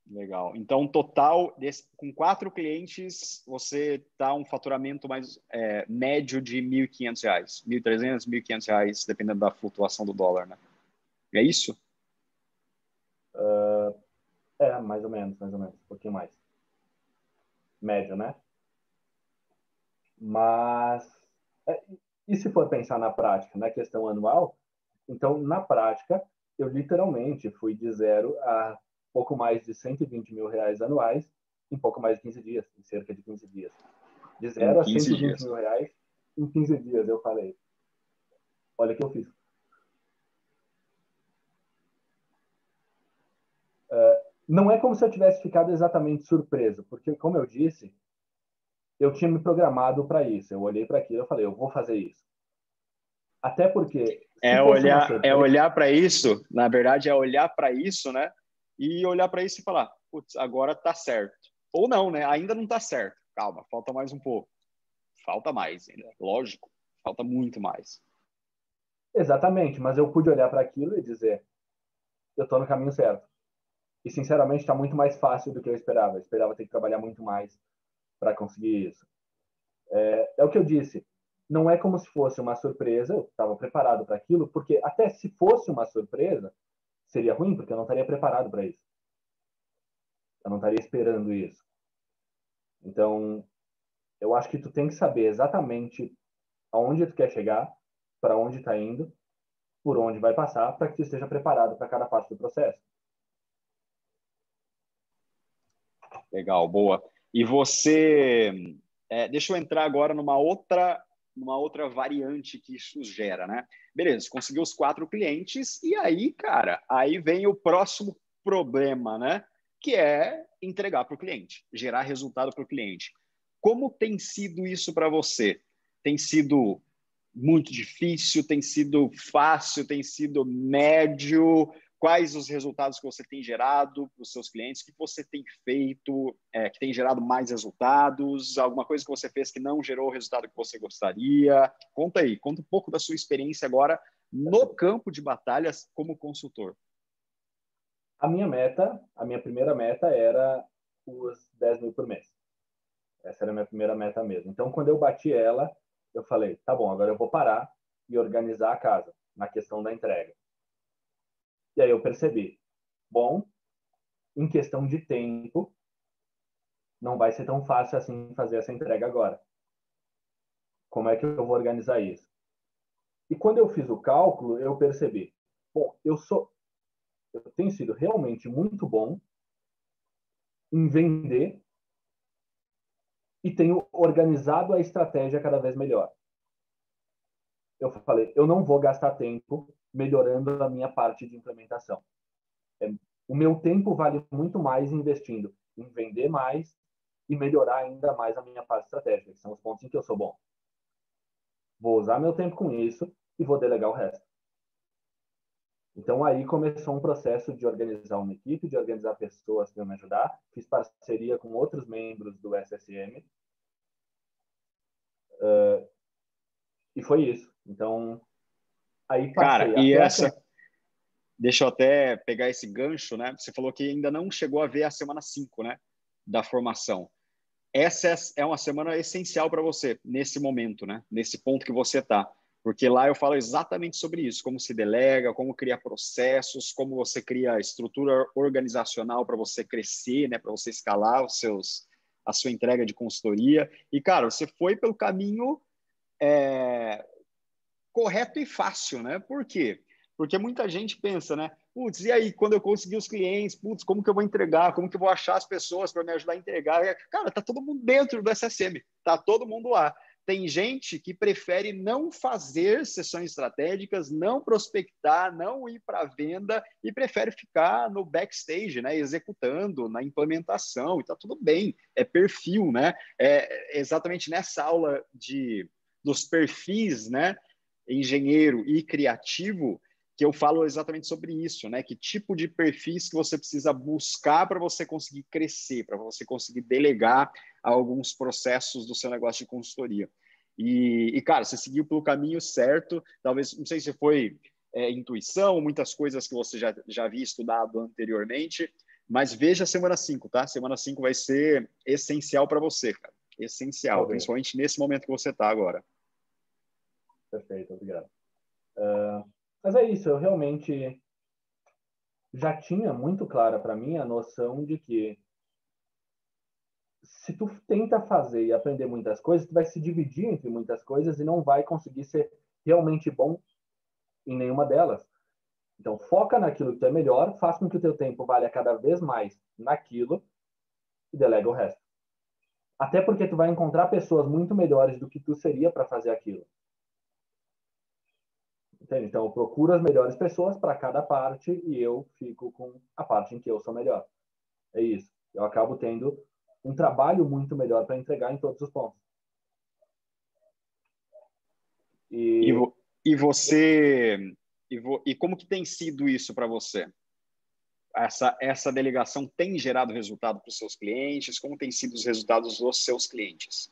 Legal. Então, total, com 4 clientes, você tá um faturamento mais médio de R$ 1.500, R$ 1.300, R$ 1.500, dependendo da flutuação do dólar, né? É isso? Mais ou menos, um pouquinho mais. Médio, né? Mas, e se for pensar na prática, na questão anual, então, na prática, eu literalmente fui de 0 a pouco mais de R$ 120.000 anuais em pouco mais de 15 dias, em cerca de 15 dias. De Em 0 a 15 120 dias. mil reais em 15 dias, eu falei. Olha o que eu fiz. Não é como se eu tivesse ficado exatamente surpreso, porque, como eu disse, eu tinha me programado para isso. Eu olhei para aquilo e falei, eu vou fazer isso. Até porque, se fosse uma É surpresa, olhar para isso, na verdade, é olhar para isso, né? E olhar para isso e falar, putz, agora tá certo. Ou não, né? Ainda não tá certo. Calma, falta mais um pouco. Falta mais ainda, lógico. Falta muito mais. exatamente, mas eu pude olhar para aquilo e dizer, eu estou no caminho certo. E, sinceramente, está muito mais fácil do que eu esperava. Eu esperava ter que trabalhar muito mais para conseguir isso. É o que eu disse. Não é como se fosse uma surpresa. Eu estava preparado para aquilo, porque até se fosse uma surpresa, seria ruim, porque eu não estaria preparado para isso. Eu não estaria esperando isso. Então, eu acho que tu tem que saber exatamente aonde tu quer chegar, para onde está indo, por onde vai passar, para que tu esteja preparado para cada parte do processo. Legal, boa. E você, deixa eu entrar agora numa outra variante que isso gera, né? Beleza, conseguiu os 4 clientes e aí, cara, aí vem o próximo problema, né? Que é entregar para o cliente, gerar resultado para o cliente. Como tem sido isso para você? Tem sido muito difícil? Tem sido fácil? Tem sido médio? Quais os resultados que você tem gerado para os seus clientes? O que você tem feito que tem gerado mais resultados? Alguma coisa que você fez que não gerou o resultado que você gostaria? Conta aí, conta um pouco da sua experiência agora no campo de batalhas como consultor. A minha primeira meta era os 10 mil por mês. Essa era a minha primeira meta mesmo. Então, quando eu bati ela, eu falei, tá bom, agora eu vou parar e organizar a casa na questão da entrega. E aí eu percebi, bom, em questão de tempo, não vai ser tão fácil assim fazer essa entrega agora. Como é que eu vou organizar isso? E quando eu fiz o cálculo, eu percebi, bom, eu tenho sido realmente muito bom em vender e tenho organizado a estratégia cada vez melhor. Eu falei, eu não vou gastar tempo melhorando a minha parte de implementação. O meu tempo vale muito mais investindo em vender mais e melhorar ainda mais a minha parte estratégica, que são os pontos em que eu sou bom. Vou usar meu tempo com isso e vou delegar o resto. Então, aí começou um processo de organizar uma equipe, de organizar pessoas que iam me ajudar. Fiz parceria com outros membros do SSM. E foi isso. Então, aí Cara, passei e até a semana. deixa eu até pegar esse gancho, né? Você falou que ainda não chegou a ver a semana 5, né? Da formação. Essa é uma semana essencial para você, nesse momento, né? Nesse ponto que você está. Porque lá eu falo exatamente sobre isso, como se delega, como criar processos, como você cria estrutura organizacional para você crescer, né? Para você escalar a sua entrega de consultoria. E, cara, você foi pelo caminho correto e fácil, né? Por quê? Porque muita gente pensa, né? Putz, e aí, quando eu conseguir os clientes, putz, como que eu vou entregar? Como que eu vou achar as pessoas para me ajudar a entregar? Cara, tá todo mundo dentro do SSM, tá todo mundo lá. tem gente que prefere não fazer sessões estratégicas, não prospectar, não ir para a venda e prefere ficar no backstage, né, executando, na implementação, e está tudo bem, é perfil, né? É exatamente nessa aula dos perfis, né, engenheiro e criativo, que eu falo exatamente sobre isso, né? Que tipo de perfis que você precisa buscar para você conseguir crescer, para você conseguir delegar alguns processos do seu negócio de consultoria. Cara, você seguiu pelo caminho certo, talvez, não sei se foi intuição, muitas coisas que você já havia estudado anteriormente, mas veja a semana 5, tá? Semana 5 vai ser essencial para você, cara. Essencial, principalmente nesse momento que você está agora. Perfeito, obrigado. Mas é isso, eu realmente já tinha muito clara para mim a noção de que se tu tenta fazer e aprender muitas coisas, tu vai se dividir entre muitas coisas e não vai conseguir ser realmente bom em nenhuma delas. Então, foca naquilo que tu é melhor, faz com que o teu tempo valha cada vez mais naquilo e delega o resto. Até porque tu vai encontrar pessoas muito melhores do que tu seria para fazer aquilo. Entende? Então, eu procuro as melhores pessoas para cada parte e eu fico com a parte em que eu sou melhor. É isso. Eu acabo tendo um trabalho muito melhor para entregar em todos os pontos. E você... E como que tem sido isso para você? Essa delegação tem gerado resultado para os seus clientes? Como tem sido os resultados dos seus clientes?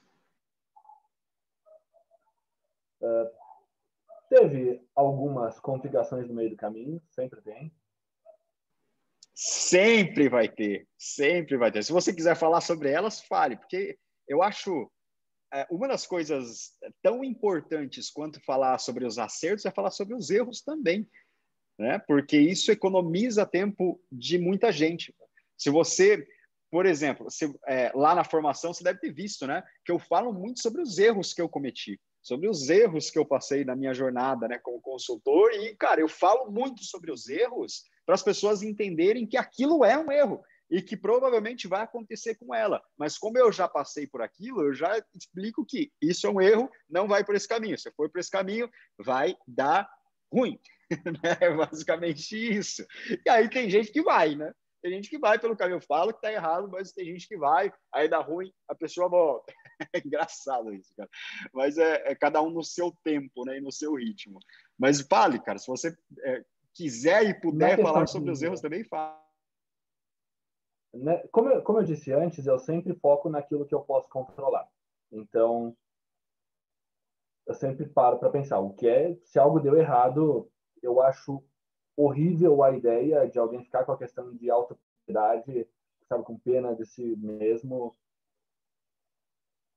Teve algumas complicações no meio do caminho, sempre tem. Sempre vai ter, sempre vai ter. Se você quiser falar sobre elas, fale, porque eu acho uma das coisas tão importantes quanto falar sobre os acertos é falar sobre os erros também, né? Porque isso economiza tempo de muita gente. Se você, por exemplo, lá na formação você deve ter visto, né? Que eu falo muito sobre os erros que eu cometi, sobre os erros que eu passei na minha jornada, né, como consultor. E, cara, eu falo muito sobre os erros para as pessoas entenderem que aquilo é um erro e que provavelmente vai acontecer com ela. Mas como eu já passei por aquilo, eu já explico que isso é um erro, não vai por esse caminho. Se for por esse caminho, vai dar ruim. É basicamente isso. E aí tem gente que vai, né? Tem gente que vai pelo caminho. Eu falo que tá errado, mas tem gente que vai, aí dá ruim, a pessoa volta. É engraçado isso, cara. Mas é cada um no seu tempo, né? E no seu ritmo. Mas fale, cara, se você quiser e puder falar sobre os erros também, fala. Como eu disse antes, eu sempre foco naquilo que eu posso controlar. Então, eu sempre paro para pensar se algo deu errado, eu acho horrível a ideia de alguém ficar com a questão de autopiedade, sabe, com pena de si mesmo,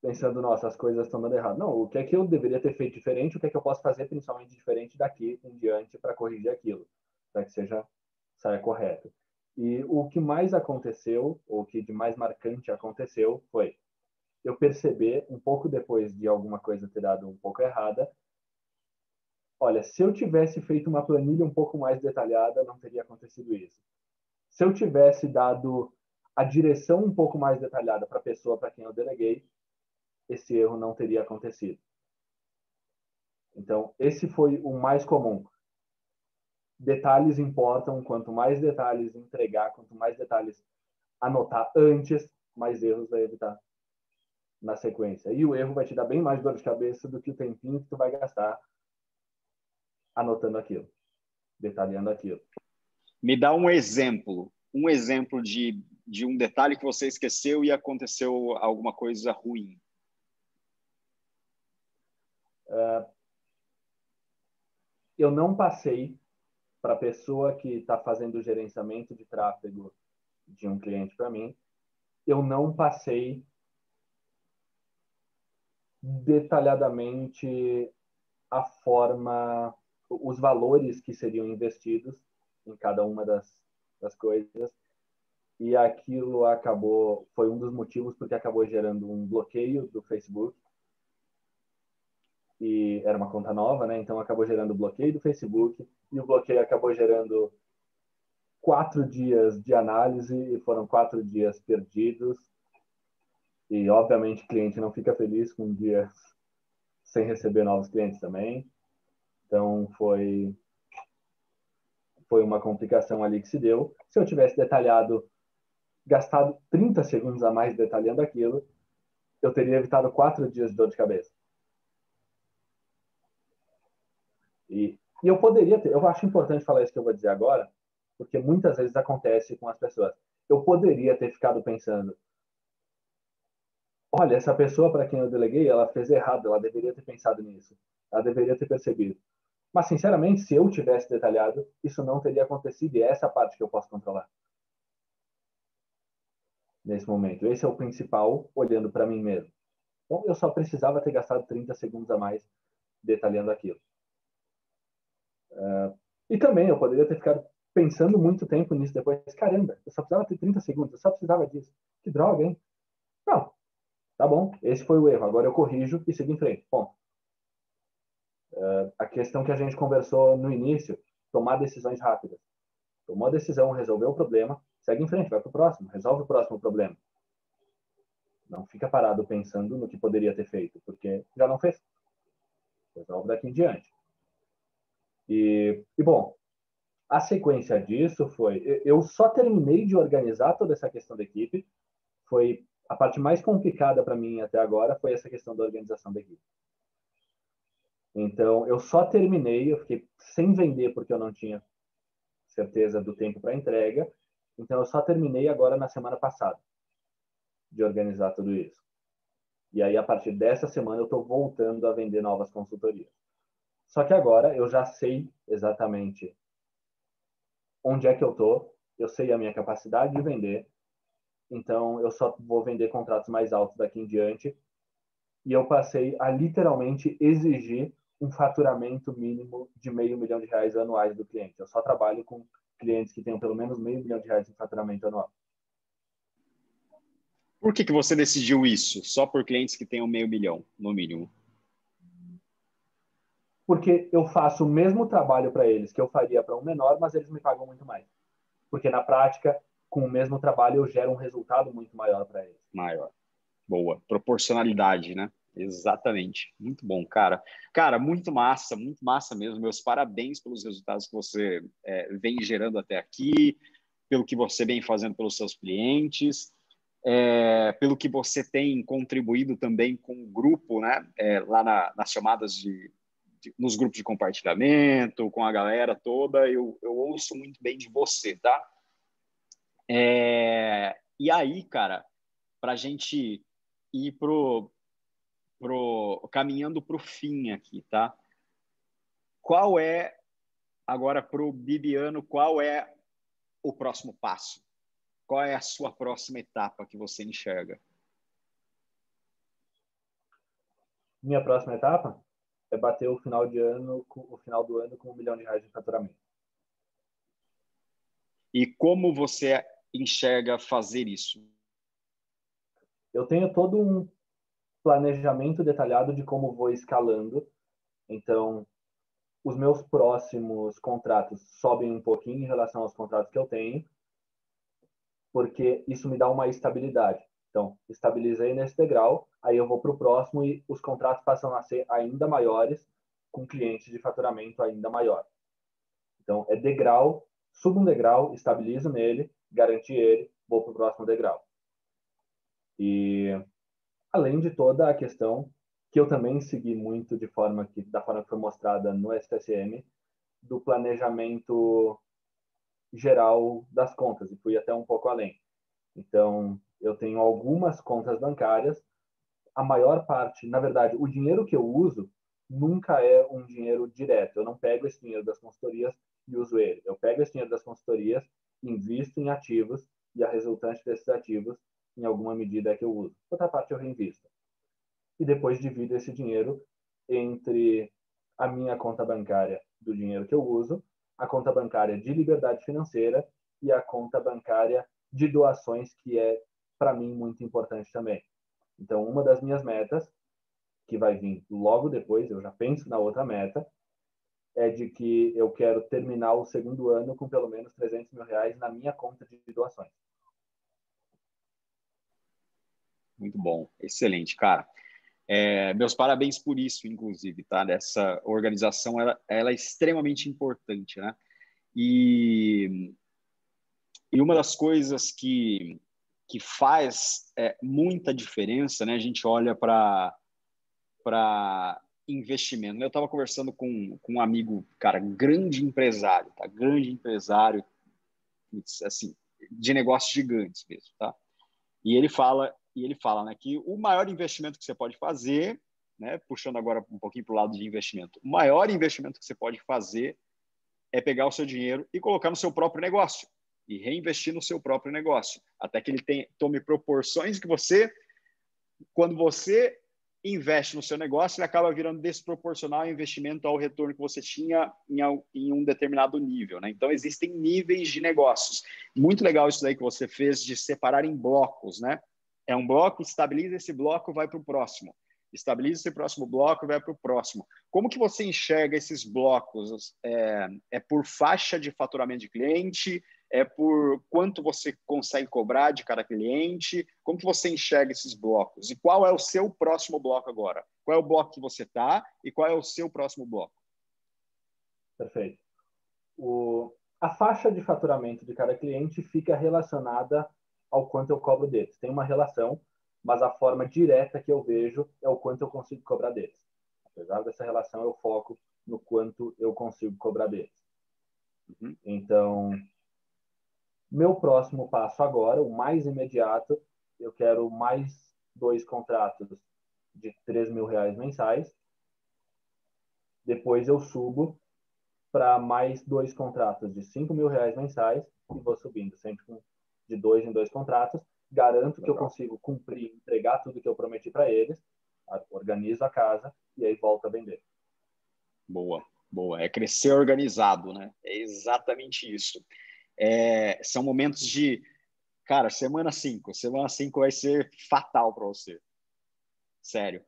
pensando, nossa, as coisas estão dando errado. Não, o que é que eu deveria ter feito diferente, o que é que eu posso fazer principalmente diferente daqui em diante para corrigir aquilo, para que saia correto. E o que mais aconteceu, ou o que de mais marcante aconteceu, foi eu perceber, um pouco depois de alguma coisa ter dado um pouco errada, olha, se eu tivesse feito uma planilha um pouco mais detalhada, não teria acontecido isso. Se eu tivesse dado a direção um pouco mais detalhada para a pessoa para quem eu deleguei, esse erro não teria acontecido. Então, esse foi o mais comum. Detalhes importam, quanto mais detalhes entregar, quanto mais detalhes anotar antes, mais erros vai evitar na sequência. E o erro vai te dar bem mais dor de cabeça do que o tempinho que tu vai gastar anotando aquilo, detalhando aquilo. Me dá um exemplo de um detalhe que você esqueceu e aconteceu alguma coisa ruim. Eu não passei para a pessoa que está fazendo o gerenciamento de tráfego de um cliente para mim, eu não passei detalhadamente a forma, os valores que seriam investidos em cada uma das coisas. E aquilo foi um dos motivos porque acabou gerando um bloqueio do Facebook. E era uma conta nova, né? Então acabou gerando bloqueio do Facebook e o bloqueio acabou gerando 4 dias de análise e foram 4 dias perdidos. E obviamente o cliente não fica feliz com dias sem receber novos clientes também. Então, foi uma complicação ali que se deu. Se eu tivesse gastado 30 segundos a mais detalhando aquilo, eu teria evitado 4 dias de dor de cabeça. E eu poderia ter, eu acho importante falar isso que eu vou dizer agora, porque muitas vezes acontece com as pessoas. Eu poderia ter ficado pensando, olha, essa pessoa para quem eu deleguei, ela fez errado, ela deveria ter pensado nisso, ela deveria ter percebido. Mas, sinceramente, se eu tivesse detalhado, isso não teria acontecido, e é essa parte que eu posso controlar nesse momento. Esse é o principal, olhando para mim mesmo. Então, eu só precisava ter gastado 30 segundos a mais detalhando aquilo. E também eu poderia ter ficado pensando muito tempo nisso depois. Caramba, eu só precisava ter 30 segundos, eu só precisava disso. Que droga, hein? Não, tá bom, esse foi o erro. Agora eu corrijo e sigo em frente. Bom, a questão que a gente conversou no início, tomar decisões rápidas. Tomou a decisão, resolveu o problema, segue em frente, vai para o próximo, resolve o próximo problema. Não fica parado pensando no que poderia ter feito, porque já não fez. Resolve daqui em diante. Bom, a sequência disso foi... Eu só terminei de organizar toda essa questão da equipe. Foi a parte mais complicada para mim até agora, foi essa questão da organização da equipe. Então, eu só terminei, eu fiquei sem vender porque eu não tinha certeza do tempo para entrega. Então, eu só terminei agora na semana passada de organizar tudo isso. E aí, a partir dessa semana, eu estou voltando a vender novas consultorias. Só que agora eu já sei exatamente onde é que eu estou, eu sei a minha capacidade de vender, então eu só vou vender contratos mais altos daqui em diante. E eu passei a literalmente exigir um faturamento mínimo de R$500.000 anuais do cliente. Eu só trabalho com clientes que tenham pelo menos R$500.000 de faturamento anual. Por que você decidiu isso? Só por clientes que tenham R$500.000, no mínimo? Porque eu faço o mesmo trabalho para eles que eu faria para um menor, mas eles me pagam muito mais. Porque na prática, com o mesmo trabalho, eu gero um resultado muito maior para eles. Maior. Boa. Proporcionalidade, né? Exatamente. Muito bom, cara. Cara, muito massa mesmo. Meus parabéns pelos resultados que você vem gerando até aqui, pelo que você vem fazendo pelos seus clientes, pelo que você tem contribuído também com o grupo, né? Lá nas chamadas nos grupos de compartilhamento, com a galera toda. Eu ouço muito bem de você, tá? E aí, cara, para a gente ir caminhando para o fim aqui, tá? Qual é, agora para o Bibiano, qual é o próximo passo? Qual é a sua próxima etapa que você enxerga? Minha próxima etapa é bater o final do ano com R$1.000.000 de faturamento. E como você enxerga fazer isso? Eu tenho todo um planejamento detalhado de como vou escalando. Então, os meus próximos contratos sobem um pouquinho em relação aos contratos que eu tenho, porque isso me dá uma estabilidade. Então, estabilizei nesse degrau, aí eu vou para o próximo e os contratos passam a ser ainda maiores, com clientes de faturamento ainda maior. Então, é degrau, subo um degrau, estabilizo nele, garanti ele, vou para o próximo degrau. E além de toda a questão que eu também segui muito da forma que foi mostrada no SSM, do planejamento geral das contas, e fui até um pouco além. Então, eu tenho algumas contas bancárias, a maior parte, na verdade, o dinheiro que eu uso nunca é um dinheiro direto. Eu não pego esse dinheiro das consultorias e uso ele. Eu pego esse dinheiro das consultorias, invisto em ativos e a resultante desses ativos, em alguma medida, é que eu uso. Outra parte eu reinvisto. E depois divido esse dinheiro entre a minha conta bancária do dinheiro que eu uso, a conta bancária de liberdade financeira e a conta bancária de doações, que é, para mim, muito importante também. Então, uma das minhas metas, que vai vir logo depois, eu já penso na outra meta, é de que eu quero terminar o segundo ano com pelo menos R$300.000 na minha conta de doações. Muito bom. Excelente, cara. Meus parabéns por isso, inclusive, tá? Essa organização, ela é extremamente importante, né? E uma das coisas que faz muita diferença, né? A gente olha para investimento. Eu estava conversando com um amigo, cara, grande empresário, tá? Grande empresário, assim, de negócios gigantes mesmo, tá? E ele fala, né, que o maior investimento que você pode fazer, né, puxando agora um pouquinho para o lado de investimento, o maior investimento que você pode fazer é pegar o seu dinheiro e colocar no seu próprio negócio e reinvestir no seu próprio negócio, até que ele tome proporções que quando você investe no seu negócio, ele acaba virando desproporcional ao investimento ao retorno que você tinha em um determinado nível, né? Então, existem níveis de negócios. Muito legal isso daí que você fez de separar em blocos, né? É um bloco, estabiliza esse bloco, vai para o próximo. Estabiliza esse próximo bloco e vai para o próximo. Como que você enxerga esses blocos? É por faixa de faturamento de cliente? É por quanto você consegue cobrar de cada cliente? Como que você enxerga esses blocos? E qual é o seu próximo bloco agora? Qual é o bloco que você está e qual é o seu próximo bloco? Perfeito. A faixa de faturamento de cada cliente fica relacionada ao quanto eu cobro deles. Tem uma relação, mas a forma direta que eu vejo é o quanto eu consigo cobrar deles. Apesar dessa relação, eu foco no quanto eu consigo cobrar deles. Uhum. Então, meu próximo passo agora, o mais imediato, eu quero mais 2 contratos de R$ 3.000 mensais. Depois eu subo para mais 2 contratos de R$ 5.000 mensais e vou subindo sempre de 2 em 2 contratos. Garanto que eu consigo cumprir, entregar tudo que eu prometi para eles, organizo a casa e aí volto a vender. Boa, boa. É crescer organizado, né? É exatamente isso. São momentos de, cara, semana 5 vai ser fatal para você. Sério.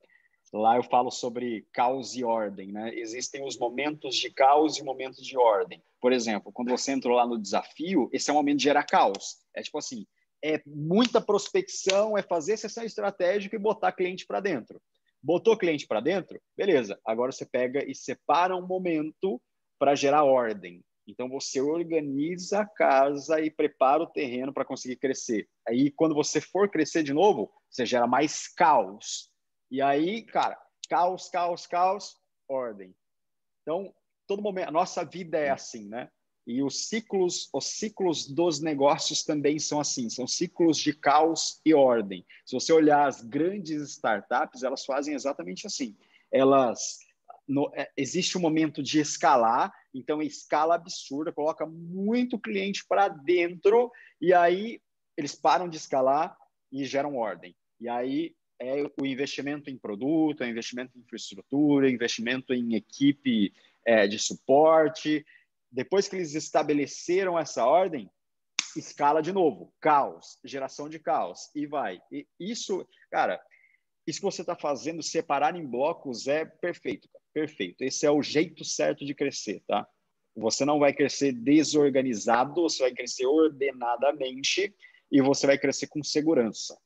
Lá eu falo sobre caos e ordem, né? Existem os momentos de caos e momentos de ordem. Por exemplo, quando você entrou lá no desafio, esse é o momento de gerar caos. É tipo assim, é muita prospecção, é fazer sessão estratégica e botar cliente para dentro. Botou cliente para dentro? Beleza. Agora você pega e separa um momento para gerar ordem. Então você organiza a casa e prepara o terreno para conseguir crescer. Aí quando você for crescer de novo, você gera mais caos. E aí, cara, caos, caos, caos, ordem. Então, todo momento, a nossa vida é assim, né? E os ciclos dos negócios também são assim, são ciclos de caos e ordem. Se você olhar as grandes startups, elas fazem exatamente assim. Existe um momento de escalar, então escala absurda, coloca muito cliente para dentro e aí eles param de escalar e geram ordem. E aí é o investimento em produto, é o investimento em infraestrutura, é investimento em equipe de suporte. Depois que eles estabeleceram essa ordem, escala de novo, caos, geração de caos, e vai. E isso, cara, isso que você está fazendo, separar em blocos, é perfeito, perfeito. Esse é o jeito certo de crescer, tá? Você não vai crescer desorganizado, você vai crescer ordenadamente e você vai crescer com segurança.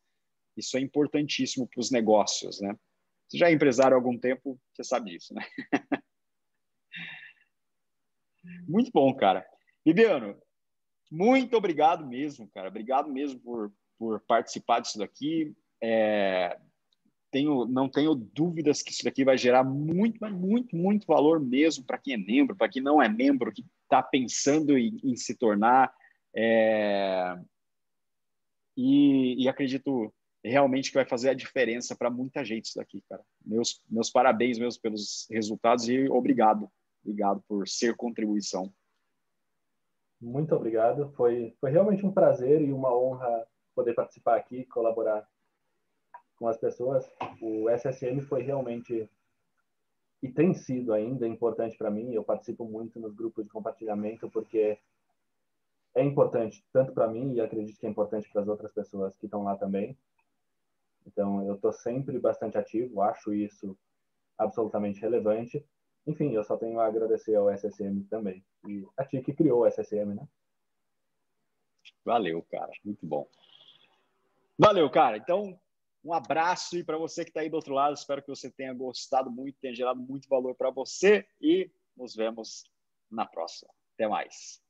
Isso é importantíssimo para os negócios, né? Você já é empresário há algum tempo, você sabe disso, né? Muito bom, cara. Bibiano, muito obrigado mesmo, cara. Obrigado mesmo por participar disso daqui. Não tenho dúvidas que isso daqui vai gerar muito, muito, muito valor mesmo para quem é membro, para quem não é membro, que está pensando em se tornar. E acredito realmente que vai fazer a diferença para muita gente isso daqui, cara. Meus parabéns mesmo pelos resultados e obrigado. Obrigado por ser contribuição. Muito obrigado. Foi realmente um prazer e uma honra poder participar aqui, colaborar com as pessoas. O SSM foi realmente e tem sido ainda importante para mim. Eu participo muito nos grupos de compartilhamento porque é importante tanto para mim e acredito que é importante para as outras pessoas que estão lá também. Então, eu estou sempre bastante ativo, acho isso absolutamente relevante. Enfim, eu só tenho a agradecer ao SSM também. E a ti que criou o SSM, né? Valeu, cara. Muito bom. Valeu, cara. Então, Um abraço, e para você que está aí do outro lado, espero que você tenha gostado muito, tenha gerado muito valor para você, e nos vemos na próxima. Até mais.